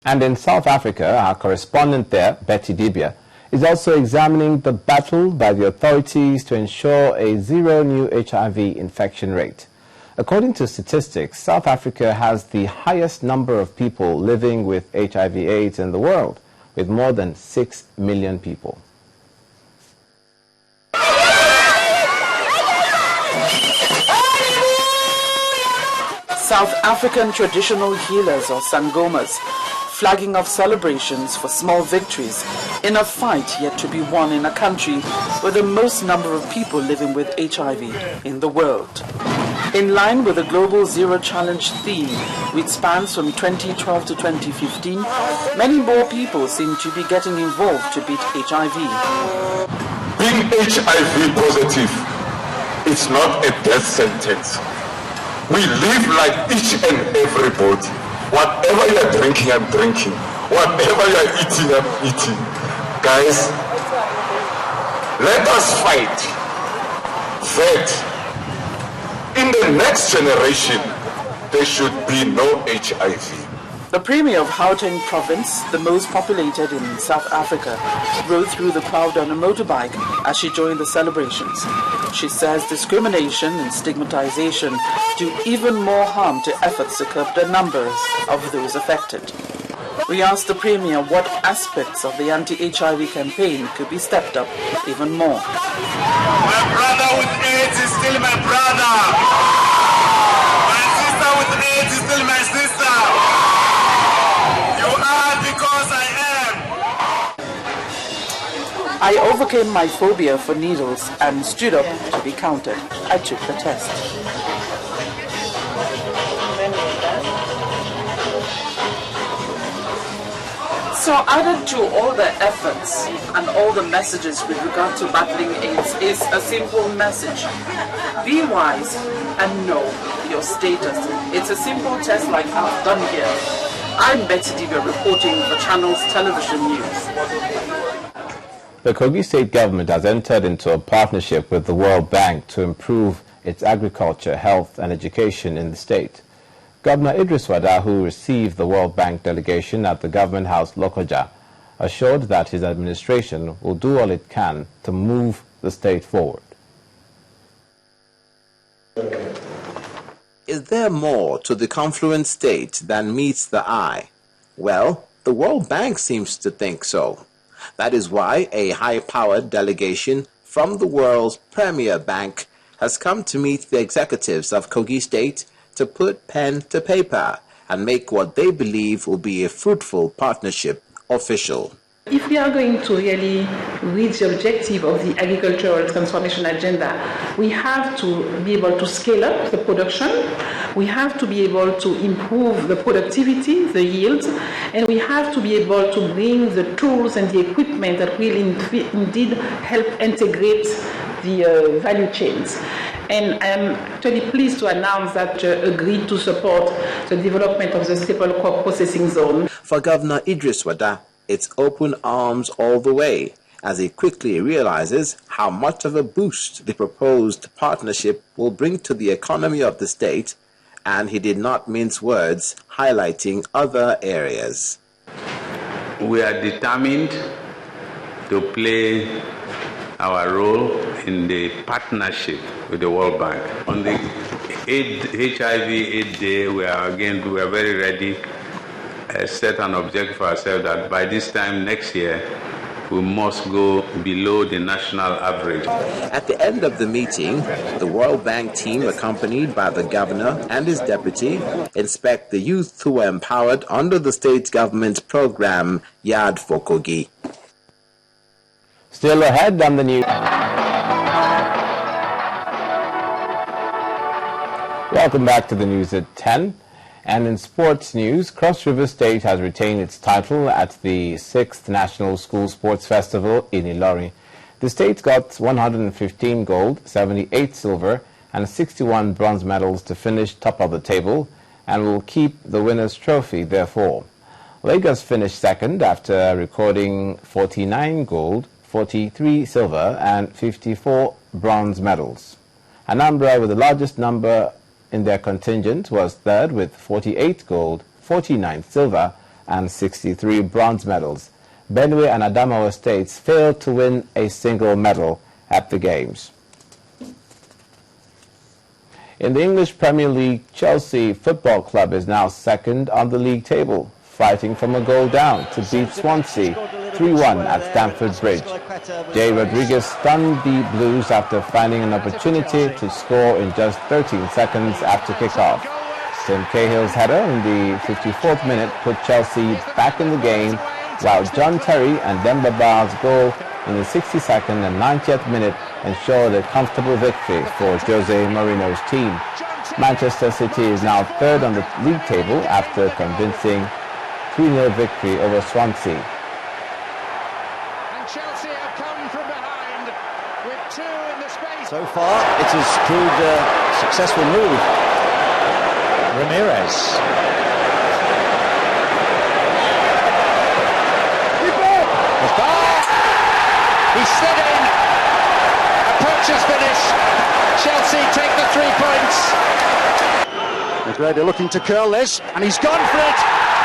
And in South Africa, our correspondent there, Betty Dibia, is also examining the battle by the authorities to ensure a zero new HIV infection rate. According to statistics, South Africa has the highest number of people living with HIV/AIDS in the world, with more than 6 million people. South African traditional healers or sangomas, flagging off celebrations for small victories in a fight yet to be won in a country with the most number of people living with HIV in the world. In line with the Global Zero Challenge theme, which spans from 2012 to 2015, many more people seem to be getting involved to beat HIV. Being HIV positive, it's not a death sentence. We live like each and everybody. Whatever you are drinking, I'm drinking. Whatever you are eating, I'm eating. Guys, let us fight that in the next generation, there should be no HIV. The Premier of Gauteng province, the most populated in South Africa, rode through the crowd on a motorbike as she joined the celebrations. She says discrimination and stigmatization do even more harm to efforts to curb the numbers of those affected. We asked the Premier what aspects of the anti-HIV campaign could be stepped up even more. My brother with AIDS is still my brother. My sister with AIDS is still my sister. You are because I am. I overcame my phobia for needles and stood up to be counted. I took the test. So added to all the efforts and all the messages with regard to battling AIDS is a simple message. Be wise and know your status. It's a simple test like I've done here. I'm Betty Dibia reporting for Channels Television News. The Kogi State government has entered into a partnership with the World Bank to improve its agriculture, health and education in the state. Governor Idris Wada, who received the World Bank delegation at the Government House, Lokoja, assured that his administration will do all it can to move the state forward. Is there more to the confluent state than meets the eye? Well, the World Bank seems to think so. That is why a high-powered delegation from the world's premier bank has come to meet the executives of Kogi State to put pen to paper and make what they believe will be a fruitful partnership official. If we are going to really reach the objective of the agricultural transformation agenda, we have to be able to scale up the production, we have to be able to improve the productivity, the yields, and we have to be able to bring the tools and the equipment that will indeed help integrate the value chains. And I'm actually pleased to announce that agreed to support the development of the staple crop processing zone. For Governor Idris Wada, it's open arms all the way, as he quickly realizes how much of a boost the proposed partnership will bring to the economy of the state, and he did not mince words, highlighting other areas. We are determined to play our role in the partnership with the World Bank. On the HIV/AIDS Day, we are very ready, set an objective for ourselves that by this time next year, we must go below the national average. At the end of the meeting, the World Bank team, accompanied by the governor and his deputy, inspect the youth who were empowered under the state government program Yard for Kogi. Still ahead on the news. Welcome back to the news at 10. And in sports news, Cross River State has retained its title at the 6th National School Sports Festival in Ilori. The state got 115 gold, 78 silver, and 61 bronze medals to finish top of the table and will keep the winner's trophy, therefore. Lagos finished second after recording 49 gold, 43 silver, and 54 bronze medals. Anambra, with the largest number in their contingent, was third with 48 gold, 49 silver, and 63 bronze medals. Benue and Adamawa states failed to win a single medal at the Games. In the English Premier League, Chelsea Football Club is now second on the league table, fighting from a goal down to beat Swansea 3-1 at Stamford Bridge. Jay Rodriguez stunned the Blues after finding an opportunity to score in just 13 seconds after kickoff. Tim Cahill's header in the 54th minute put Chelsea back in the game, while John Terry and Demba Ba's goal in the 62nd and 90th minute ensured a comfortable victory for Jose Mourinho's team. Manchester City is now third on the league table after convincing 3-0 victory over Swansea. And Chelsea have come from behind with 2 in the space. So far, it has proved a successful move. Ramirez. He's slid in. Approach is finished. Chelsea take the 3 points. Negredo looking to curl this, and he's gone for it.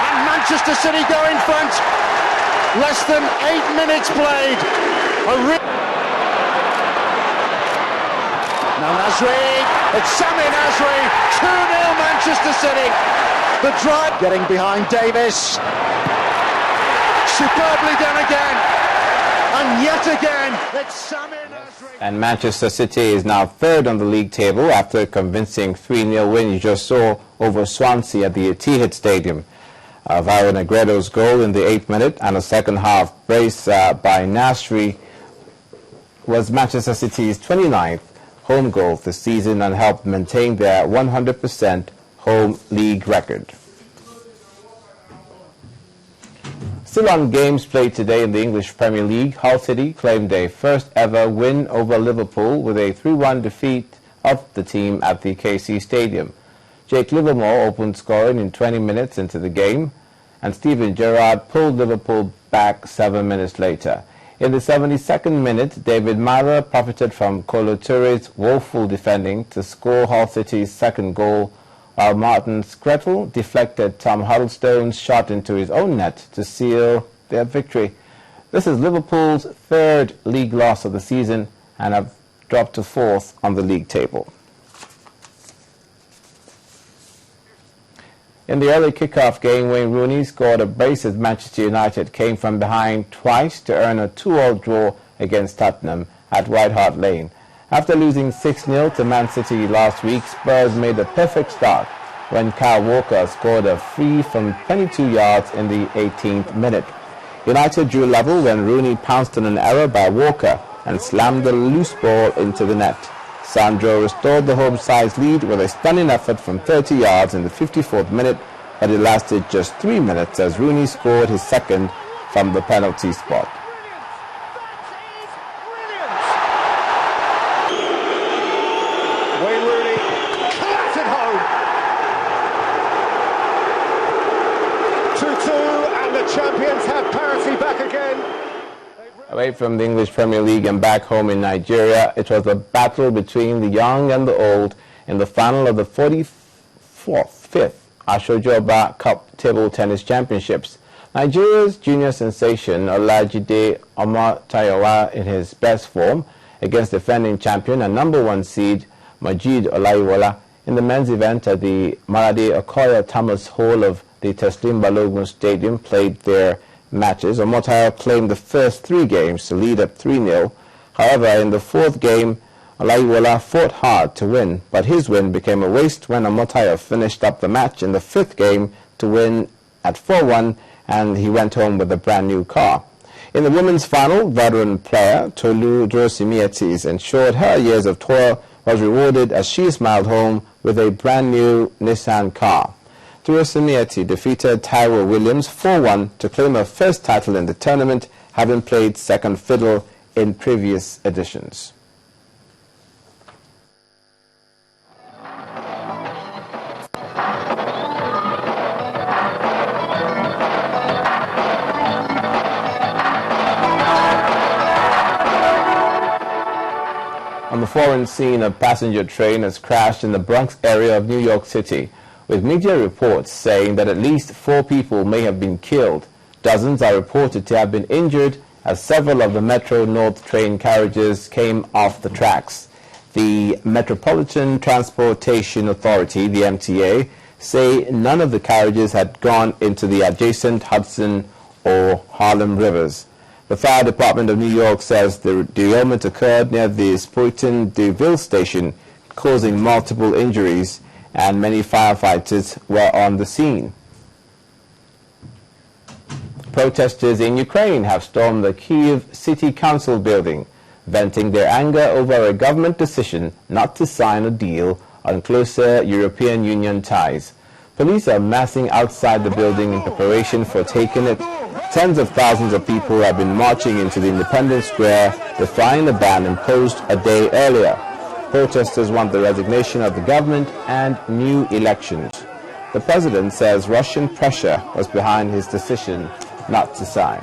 And Manchester City go in front. Less than 8 minutes played. Now Nasri, it's Sami Nasri, 2-0 Manchester City. The drive getting behind Davis. Superbly done again. And yet again, it's Sami Nasri. And Manchester City is now third on the league table after a convincing 3-0 win you just saw over Swansea at the Etihad Stadium. Alvaro Negredo's goal in the 8th minute and a second-half brace by Nasri was Manchester City's 29th home goal this season and helped maintain their 100% home league record. Still on games played today in the English Premier League, Hull City claimed their first ever win over Liverpool with a 3-1 defeat of the team at the KC Stadium. Jake Livermore opened scoring in 20 minutes into the game, and Steven Gerrard pulled Liverpool back 7 minutes later. In the 72nd minute, David Mara profited from Kolo Toure's woeful defending to score Hull City's second goal, while Martin Skrettel deflected Tom Huddlestone's shot into his own net to seal their victory. This is Liverpool's third league loss of the season and have dropped to 4th on the league table. In the early kickoff game, Wayne Rooney scored a brace as Manchester United came from behind twice to earn a 2-2 draw against Tottenham at White Hart Lane. After losing 6-0 to Man City last week, Spurs made a perfect start when Kyle Walker scored a free from 22 yards in the 18th minute. United drew level when Rooney pounced on an error by Walker and slammed the loose ball into the net. Sandro restored the home side's lead with a stunning effort from 30 yards in the 54th minute, but it lasted just 3 minutes as Rooney scored his second from the penalty spot. Wayne Rooney claps it home. 2-2, and the champions have parity back again. Away from the English Premier League and back home in Nigeria, it was a battle between the young and the old in the final of the 45th Ashojoba Cup Table Tennis Championships. Nigeria's junior sensation Olajide Omotayowa in his best form against defending champion and number 1 seed Majid Olaiwola in the men's event at the Maradi Okoya Thomas Hall of the Teslim Balogun Stadium played their matches. Omotayo claimed the first 3 games to lead up 3-0. However, in the 4th game, Olaiwola fought hard to win, but his win became a waste when Omotayo finished up the match in the 5th game to win at 4-1, and he went home with a brand new car. In the women's final, veteran player Tolu Drosimietis ensured her years of toil was rewarded as she smiled home with a brand new Nissan car. Drosimietis defeated Taiwo Williams 4-1 to claim her first title in the tournament, having played second fiddle in previous editions. On the foreign scene, a passenger train has crashed in the Bronx area of New York City. with media reports saying that at least 4 people may have been killed. Dozens are reported to have been injured as several of the Metro North train carriages came off the tracks. The Metropolitan Transportation Authority, the MTA, say none of the carriages had gone into the adjacent Hudson or Harlem rivers. The Fire Department of New York says the derailment occurred near the Spuyten Duyvil station, causing multiple injuries, and many firefighters were on the scene. Protesters in Ukraine have stormed the Kyiv City Council building, venting their anger over a government decision not to sign a deal on closer European Union ties. Police are massing outside the building in preparation for taking it. Tens of thousands of people have been marching into the Independence Square, defying the ban imposed a day earlier. Protesters want the resignation of the government and new elections. The president says Russian pressure was behind his decision not to sign.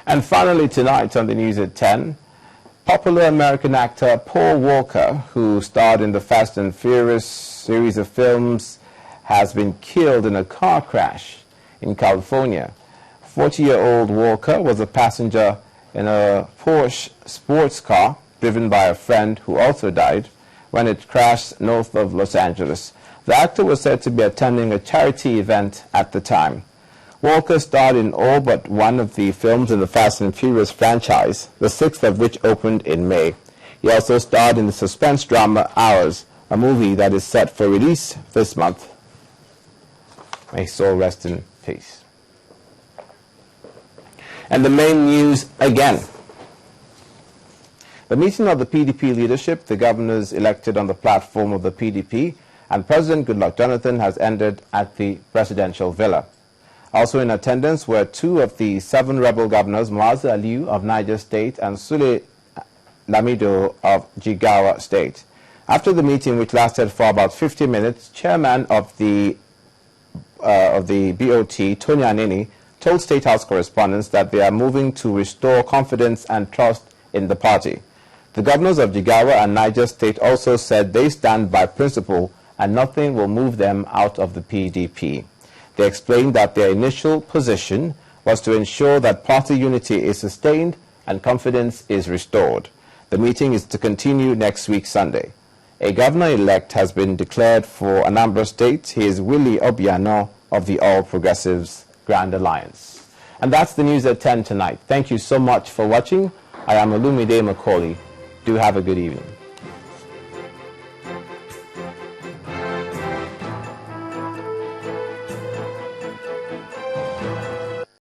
And finally tonight on the news at 10, popular American actor Paul Walker, who starred in the Fast and Furious series of films, has been killed in a car crash in California. 40-year-old Walker was a passenger in a Porsche sports car driven by a friend who also died when it crashed north of Los Angeles. The actor was said to be attending a charity event at the time. Walker starred in all but one of the films in the Fast and Furious franchise, the 6th of which opened in May. He also starred in the suspense drama Hours, a movie that is set for release this month. May his soul rest in peace. And the main news again. The meeting of the PDP leadership, the governors elected on the platform of the PDP, and President Goodluck Jonathan has ended at the presidential villa. Also in attendance were 2 of the 7 rebel governors, Muazu Aliyu of Niger State and Sule Lamido of Jigawa State. After the meeting, which lasted for about 50 minutes, chairman of the BOT, Tony Anini, told State House correspondents that they are moving to restore confidence and trust in the party. The governors of Jigawa and Niger State also said they stand by principle and nothing will move them out of the PDP. They explained that their initial position was to ensure that party unity is sustained and confidence is restored. The meeting is to continue next week, Sunday. A governor-elect has been declared for Anambra State. He is Willie Obiano of the All Progressives Grand Alliance. And that's the news at 10 tonight. Thank you so much for watching. I am Olumide Macaulay. Do have a good evening.